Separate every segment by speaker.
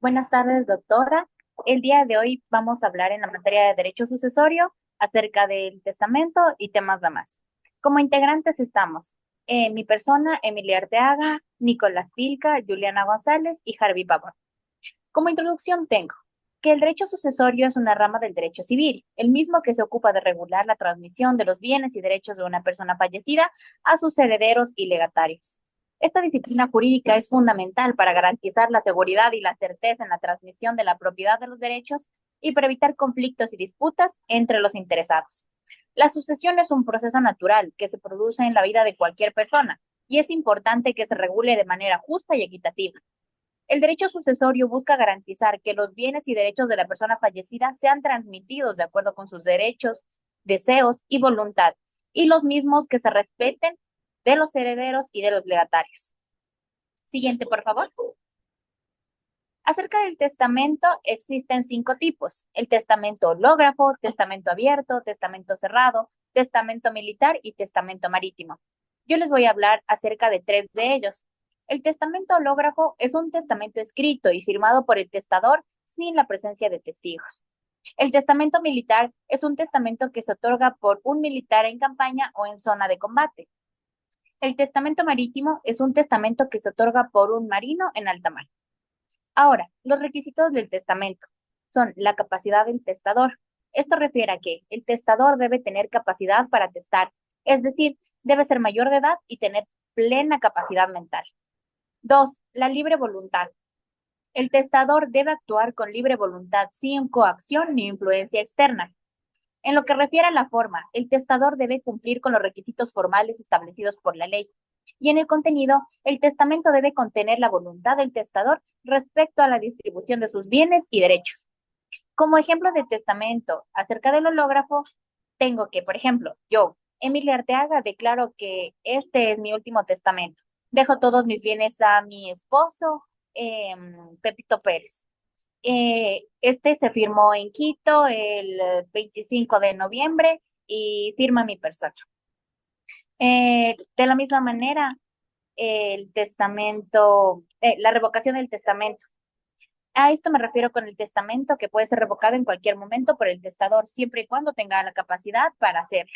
Speaker 1: Buenas tardes, doctora. El día de hoy vamos a hablar en la materia de derecho sucesorio acerca del testamento y temas demás. Como integrantes estamos mi persona, Emilia Arteaga, Nicolás Tilca, Juliana González y Harvey Pavón. Como introducción tengo que el derecho sucesorio es una rama del derecho civil, el mismo que se ocupa de regular la transmisión de los bienes y derechos de una persona fallecida a sus herederos y legatarios. Esta disciplina jurídica es fundamental para garantizar la seguridad y la certeza en la transmisión de la propiedad de los derechos y para evitar conflictos y disputas entre los interesados. La sucesión es un proceso natural que se produce en la vida de cualquier persona y es importante que se regule de manera justa y equitativa. El derecho sucesorio busca garantizar que los bienes y derechos de la persona fallecida sean transmitidos de acuerdo con sus derechos, deseos y voluntad, y los mismos que se respeten de los herederos y de los legatarios. Siguiente, por favor. Acerca del testamento, existen 5 tipos: el testamento hológrafo, testamento abierto, testamento cerrado, testamento militar y testamento marítimo. Yo les voy a hablar acerca de 3 de ellos. El testamento hológrafo es un testamento escrito y firmado por el testador sin la presencia de testigos. El testamento militar es un testamento que se otorga por un militar en campaña o en zona de combate. El testamento marítimo es un testamento que se otorga por un marino en alta mar. Ahora, los requisitos del testamento son la capacidad del testador. Esto refiere a que el testador debe tener capacidad para testar, es decir, debe ser mayor de edad y tener plena capacidad mental. 2, la libre voluntad. El testador debe actuar con libre voluntad, sin coacción ni influencia externa. En lo que refiere a la forma, el testador debe cumplir con los requisitos formales establecidos por la ley. Y en el contenido, el testamento debe contener la voluntad del testador respecto a la distribución de sus bienes y derechos. Como ejemplo de testamento acerca del hológrafo, tengo que, por ejemplo, yo, Emilia Arteaga, declaro que este es mi último testamento. Dejo todos mis bienes a mi esposo, Pepito Pérez. Este se firmó en Quito el 25 de noviembre y firma mi persona. De la misma manera, el testamento, la revocación del testamento. A esto me refiero con el testamento que puede ser revocado en cualquier momento por el testador, siempre y cuando tenga la capacidad para hacerlo.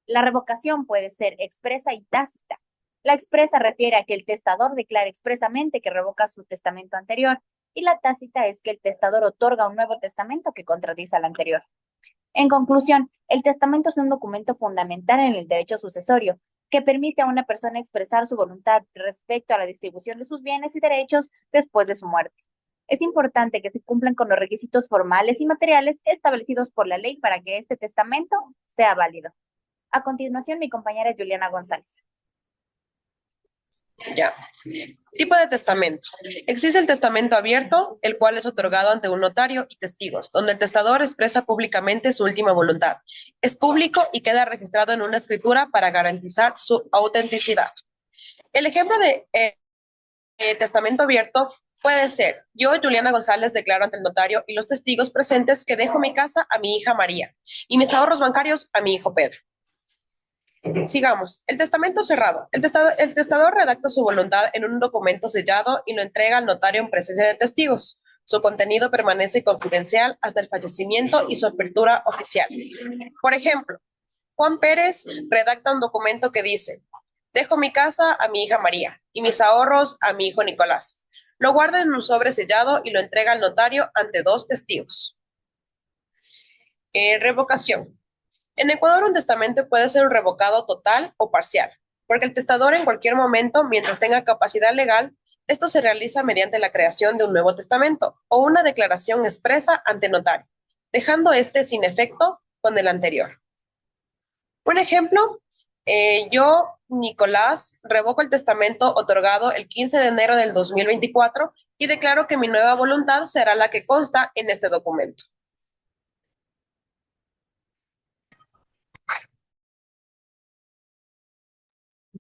Speaker 1: La revocación puede ser expresa y tácita. La expresa refiere a que el testador declara expresamente que revoca su testamento anterior, y la tácita es que el testador otorga un nuevo testamento que contradice al anterior. En conclusión, el testamento es un documento fundamental en el derecho sucesorio que permite a una persona expresar su voluntad respecto a la distribución de sus bienes y derechos después de su muerte. Es importante que se cumplan con los requisitos formales y materiales establecidos por la ley para que este testamento sea válido. A continuación, mi compañera Juliana González.
Speaker 2: Ya. Tipo de testamento. Existe el testamento abierto, el cual es otorgado ante un notario y testigos, donde el testador expresa públicamente su última voluntad. Es público y queda registrado en una escritura para garantizar su autenticidad. El ejemplo de testamento abierto puede ser: yo, Juliana González, declaro ante el notario y los testigos presentes que dejo mi casa a mi hija María y mis ahorros bancarios a mi hijo Pedro. Sigamos. El testamento cerrado. El testador redacta su voluntad en un documento sellado y lo entrega al notario en presencia de testigos. Su contenido permanece confidencial hasta el fallecimiento y su apertura oficial. Por ejemplo, Juan Pérez redacta un documento que dice: dejo mi casa a mi hija María y mis ahorros a mi hijo Nicolás. Lo guarda en un sobre sellado y lo entrega al notario ante 2 testigos. Revocación. En Ecuador, un testamento puede ser revocado total o parcial, porque el testador en cualquier momento, mientras tenga capacidad legal, esto se realiza mediante la creación de un nuevo testamento o una declaración expresa ante notario, dejando este sin efecto con el anterior. Un ejemplo, yo, Nicolás, revoco el testamento otorgado el 15 de enero del 2024 y declaro que mi nueva voluntad será la que consta en este documento.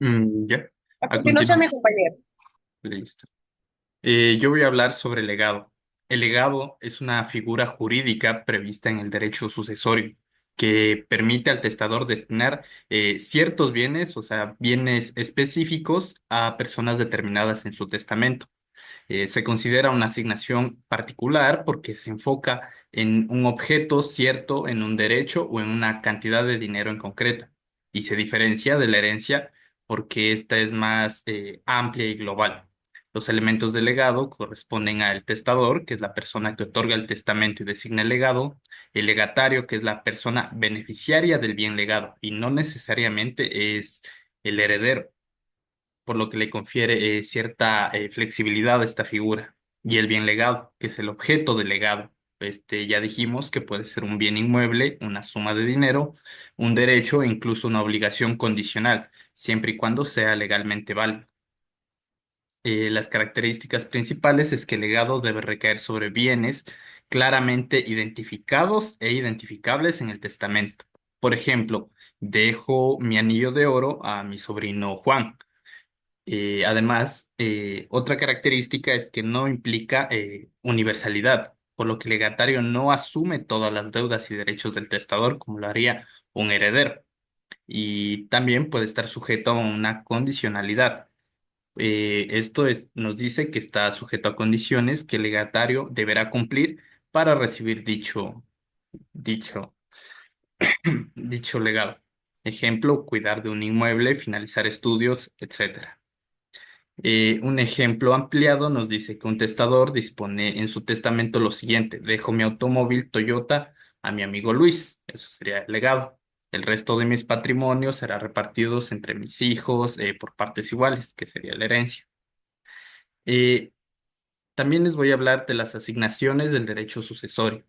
Speaker 3: Ya,
Speaker 2: A
Speaker 3: a
Speaker 2: continuación, mi
Speaker 3: continuación,
Speaker 2: compañero.
Speaker 3: listo. Yo voy a hablar sobre legado. El legado es una figura jurídica prevista en el derecho sucesorio que permite al testador destinar ciertos bienes, o sea, bienes específicos a personas determinadas en su testamento. Se considera una asignación particular porque se enfoca en un objeto cierto, en un derecho o en una cantidad de dinero en concreto. Y se diferencia de la herencia porque esta es más amplia y global. Los elementos del legado corresponden al testador, que es la persona que otorga el testamento y designa el legado, el legatario, que es la persona beneficiaria del bien legado, y no necesariamente es el heredero, por lo que le confiere cierta flexibilidad a esta figura. Y el bien legado, que es el objeto del legado. Ya dijimos que puede ser un bien inmueble, una suma de dinero, un derecho e incluso una obligación condicional, siempre y cuando sea legalmente válido. Las características principales es que el legado debe recaer sobre bienes claramente identificados e identificables en el testamento. Por ejemplo, dejo mi anillo de oro a mi sobrino Juan. Además, otra característica es que no implica universalidad, por lo que el legatario no asume todas las deudas y derechos del testador como lo haría un heredero. Y también puede estar sujeto a una condicionalidad. Nos dice que está sujeto a condiciones que el legatario deberá cumplir para recibir dicho, dicho legado. Ejemplo, cuidar de un inmueble, finalizar estudios, etcétera. Un ejemplo ampliado nos dice que un testador dispone en su testamento lo siguiente: dejo mi automóvil Toyota a mi amigo Luis, eso sería el legado. El resto de mis patrimonios será repartidos entre mis hijos por partes iguales, que sería la herencia. Eh, También les voy a hablar de las asignaciones del derecho sucesorio.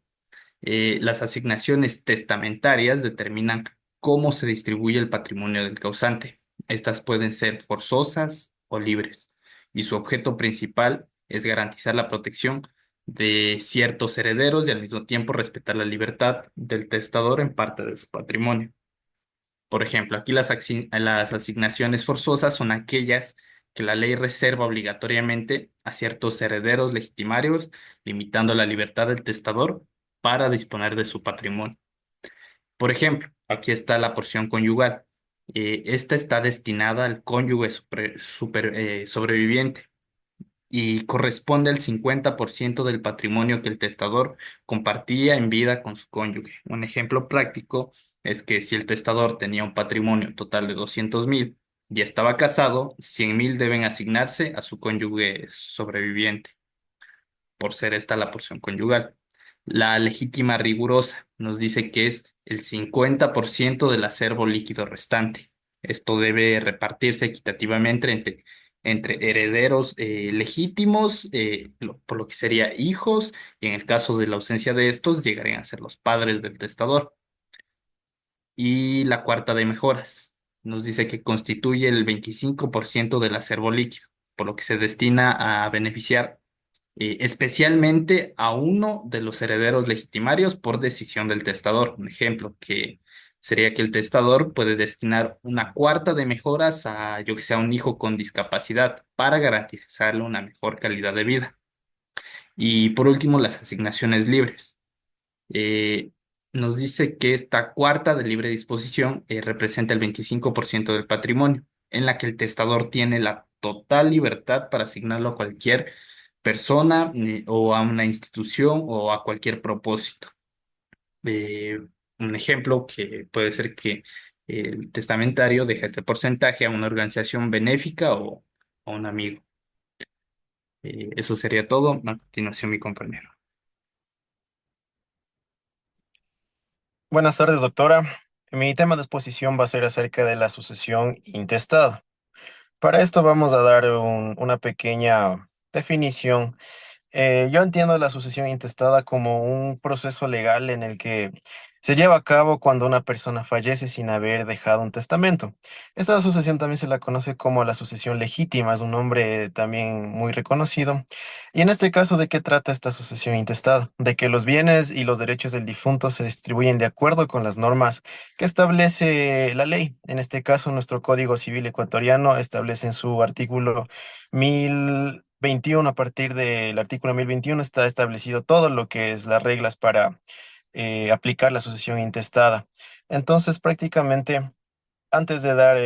Speaker 3: Las asignaciones testamentarias determinan cómo se distribuye el patrimonio del causante. Estas pueden ser forzosas o libres, y su objeto principal es garantizar la protección de ciertos herederos y al mismo tiempo respetar la libertad del testador en parte de su patrimonio. Por ejemplo, aquí las asignaciones forzosas son aquellas que la ley reserva obligatoriamente a ciertos herederos legitimarios, limitando la libertad del testador para disponer de su patrimonio. Por ejemplo, aquí está la porción conyugal. Esta está destinada al cónyuge sobreviviente y corresponde al 50% del patrimonio que el testador compartía en vida con su cónyuge. Un ejemplo práctico es que si el testador tenía un patrimonio total de 200.000 y estaba casado, 100.000 deben asignarse a su cónyuge sobreviviente, por ser esta la porción conyugal. La legítima rigurosa nos dice que es el 50% del acervo líquido restante. Esto debe repartirse equitativamente entre herederos legítimos, por lo que sería hijos, y en el caso de la ausencia de estos, llegarían a ser los padres del testador. Y la cuarta de mejoras nos dice que constituye el 25% del acervo líquido, por lo que se destina a beneficiar especialmente a uno de los herederos legitimarios por decisión del testador. Un ejemplo que sería que el testador puede destinar una cuarta de mejoras a, yo que sea, un hijo con discapacidad para garantizarle una mejor calidad de vida. Y por último, las asignaciones libres. Eh, Nos dice que esta cuarta de libre disposición representa el 25% del patrimonio, en la que el testador tiene la total libertad para asignarlo a cualquier persona o a una institución o a cualquier propósito. Eh, un ejemplo que puede ser que el testamentario deja este porcentaje a una organización benéfica o a un amigo. Eso sería todo. A continuación, mi compañero.
Speaker 4: Buenas tardes, doctora. Mi tema de exposición va a ser acerca de la sucesión intestada. Para esto vamos a dar una pequeña definición. Yo entiendo la sucesión intestada como un proceso legal en el que se lleva a cabo cuando una persona fallece sin haber dejado un testamento. Esta sucesión también se la conoce como la sucesión legítima, es un nombre también muy reconocido. Y en este caso, ¿de qué trata esta sucesión intestada? De que los bienes y los derechos del difunto se distribuyen de acuerdo con las normas que establece la ley. En este caso, nuestro Código Civil ecuatoriano establece en su artículo 1021, a partir del artículo 1021 está establecido todo lo que es las reglas para aplicar la sucesión intestada. Entonces, prácticamente, antes de dar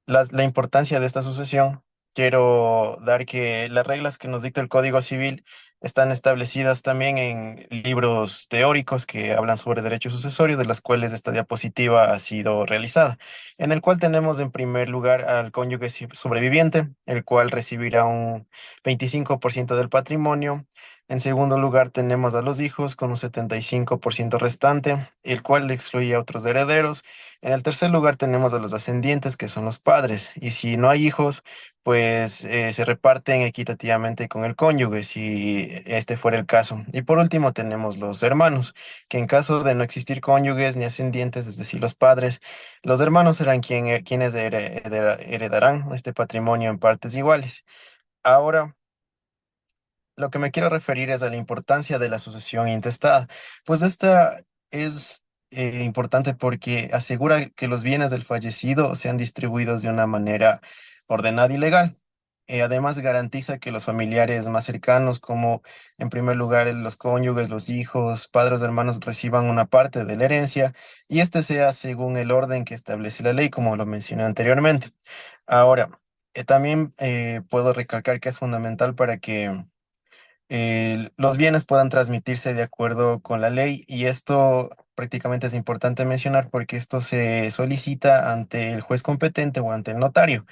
Speaker 4: la importancia de esta sucesión, quiero dar que las reglas que nos dicta el Código Civil están establecidas también en libros teóricos que hablan sobre derecho sucesorio, de las cuales esta diapositiva ha sido realizada, en el cual tenemos en primer lugar al cónyuge sobreviviente, el cual recibirá un 25% del patrimonio. En segundo lugar, tenemos a los hijos con un 75% restante, el cual excluye a otros herederos. En el tercer lugar, tenemos a los ascendientes, que son los padres. Y si no hay hijos, pues se reparten equitativamente con el cónyuge, si este fuera el caso. Y por último, tenemos los hermanos, que en caso de no existir cónyuges ni ascendientes, es decir, los padres, los hermanos serán quienes heredarán este patrimonio en partes iguales. Ahora, lo que me quiero referir es a la importancia de la sucesión intestada, pues esta es importante porque asegura que los bienes del fallecido sean distribuidos de una manera ordenada y legal. Además, garantiza que los familiares más cercanos, como en primer lugar los cónyuges, los hijos, padres, hermanos, reciban una parte de la herencia y este sea según el orden que establece la ley, como lo mencioné anteriormente. Ahora, también puedo recalcar que es fundamental para que los bienes puedan transmitirse de acuerdo con la ley y esto prácticamente es importante mencionar porque esto se solicita ante el juez competente o ante el notario.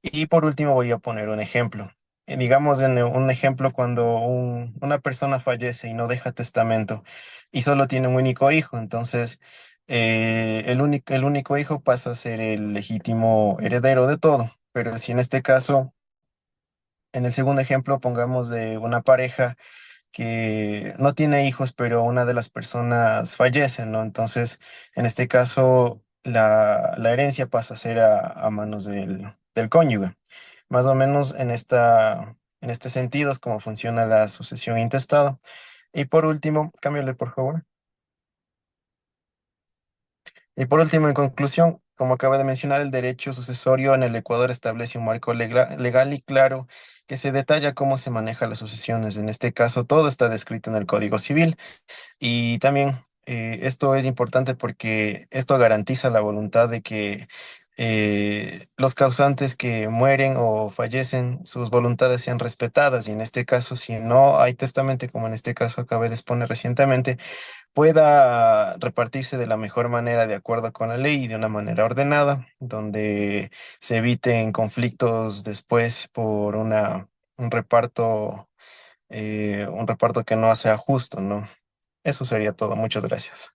Speaker 4: Y por último voy a poner un ejemplo. Digamos en un ejemplo cuando una persona fallece y no deja testamento y solo tiene un único hijo, entonces el único hijo pasa a ser el legítimo heredero de todo. Pero si en este caso, en el segundo ejemplo, pongamos de una pareja que no tiene hijos, pero una de las personas fallece, ¿no? Entonces, en este caso, la herencia pasa a ser a manos del cónyuge. Más o menos en este sentido es como funciona la sucesión intestada. Y por último, cámbiale por favor. Y por último, en conclusión, como acaba de mencionar, el derecho sucesorio en el Ecuador establece un marco legal y claro que se detalla cómo se maneja las sucesiones. En este caso, todo está descrito en el Código Civil. Y también esto es importante porque esto garantiza la voluntad de que los causantes que mueren o fallecen, sus voluntades sean respetadas. Y en este caso, si no hay testamento, como en este caso acabé de exponer recientemente, pueda repartirse de la mejor manera de acuerdo con la ley y de una manera ordenada, donde se eviten conflictos después por un reparto que no sea justo, ¿no? Eso sería todo. Muchas gracias.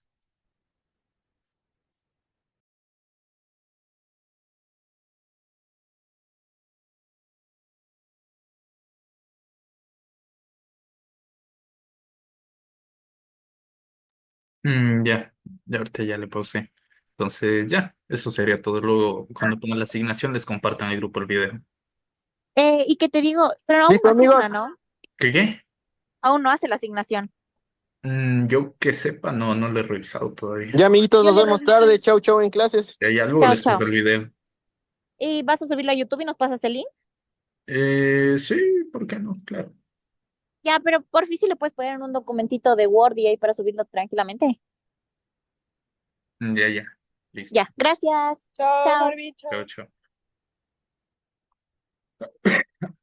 Speaker 3: Ya ahorita ya le pausé. Entonces, ya, eso sería todo. Luego, cuando pongan la asignación, les compartan el grupo el video.
Speaker 1: Y que te digo, pero aún
Speaker 4: Listo,
Speaker 1: no
Speaker 4: amigos.
Speaker 1: asigna, ¿no?
Speaker 3: ¿Qué?
Speaker 1: Aún no hace la asignación.
Speaker 3: Yo que sepa, no lo he revisado
Speaker 4: Ya,
Speaker 3: todavía.
Speaker 4: amiguitos,
Speaker 1: Yo
Speaker 4: nos
Speaker 1: le
Speaker 4: vemos tarde.
Speaker 1: reviso.
Speaker 4: Chau, chau en clases.
Speaker 3: Ya luego
Speaker 1: Chao,
Speaker 3: les paso
Speaker 1: chao.
Speaker 3: el video.
Speaker 1: ¿Y vas a subirlo a YouTube y nos pasas el link?
Speaker 3: Sí, ¿por qué no? Claro.
Speaker 1: Ya, pero por fin sí le puedes poner en un documentito de Word y ahí para subirlo tranquilamente.
Speaker 3: Ya. Listo.
Speaker 1: Ya, gracias.
Speaker 2: Chao,
Speaker 1: Chao.
Speaker 2: Barbie,
Speaker 3: Chao,
Speaker 2: chao.
Speaker 3: chao.